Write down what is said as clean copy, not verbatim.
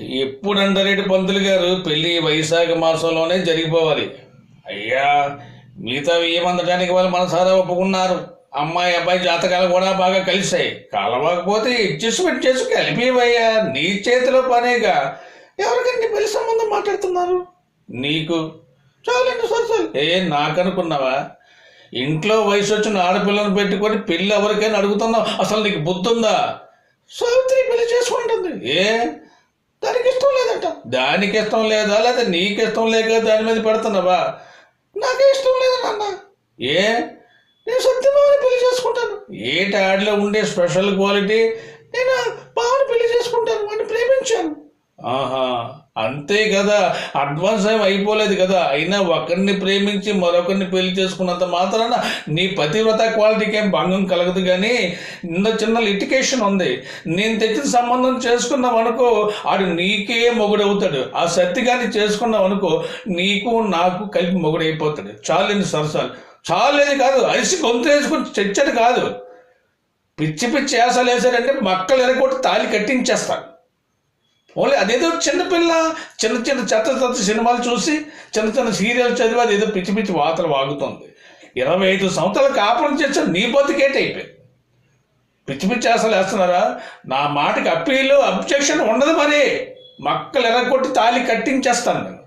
ఎప్పుడు అంటారేటి పంతులు గారు, పెళ్ళి వైశాఖ మాసంలోనే జరిగిపోవాలి. అయ్యా, మిగతా ఏమందడానికి వాళ్ళు మనసారా ఒప్పుకున్నారు. అమ్మాయి అబ్బాయి జాతకాలు కూడా బాగా కలిసాయి. కలవకపోతే అడ్జస్ట్మెంట్ చేసి కలిపివయ్యా, నీ చేతిలో పనేగా. ఎవరికండి పెళ్లి సంబంధం మాట్లాడుతున్నారు? నీకు చాలండి, సరే నాకనుకున్నావా? ఇంట్లో వయసు వచ్చిన ఆడపిల్లను పెట్టుకొని పెళ్ళి ఎవరికైనా అడుగుతున్నావు? అసలు నీకు బుద్ధి ఉందా? సావిత్రి పెళ్లి చేసుకుంటుంది. దానికి ఇష్టం లేదంట. దానికి ఇష్టం లేదా, లేదా నీకు ఇష్టం లేక దాని మీద పెడుతున్నావా? నాకే ఇష్టం లేదు నాన్న. నేను సత్యభావని పెళ్లి చేసుకుంటాను. ఏటి ఆడిలో ఉండే స్పెషల్ క్వాలిటీ? నేను బావని పెళ్లి చేసుకుంటాను, వాడిని ప్రేమించాను. ఆహా, అంతే కదా, అడ్వాన్స్ ఏం అయిపోలేదు కదా. అయినా ఒకరిని ప్రేమించి మరొకరిని పెళ్లి చేసుకున్నంత మాత్రాన నీ పతివ్రత క్వాలిటీకి ఏం భంగం కలగదు. కానీ చిన్న లిటికేషన్ ఉంది. నేను తెచ్చిన సంబంధం చేసుకున్నావు అనుకో, ఆడు నీకే మొగుడవుతాడు. ఆ సత్తిగాని చేసుకున్నావు అనుకో, నీకు నాకు కలిపి మొగుడైపోతాడు. చాలండి సరసాలు, చాలేది కాదు, అరిసి గొంతు వేసుకుని చచ్చడు కాదు. పిచ్చి పిచ్చి యాసలు వేసారంటే మక్కలు ఎరగొట్టి తాళి కట్టించేస్తాను. ఓన్లీ అదేదో చిన్నపిల్ల చిన్న చిన్న చెత్త సినిమాలు చూసి చిన్న చిన్న సీరియల్ చదివి అదేదో పిచ్చి పిచ్చి వాతలు వాగుతుంది. 25 సంవత్సరాలు కాపురం చేస్తే నీ బతికేట్ అయిపోయింది. పిచ్చి పిచ్చి అసలు వేస్తున్నారా? నా మాటకి అప్పీలు అబ్జెక్షన్ ఉండదు. మరి మక్కలు ఎరగొట్టి తాళి కట్టించేస్తాను నేను.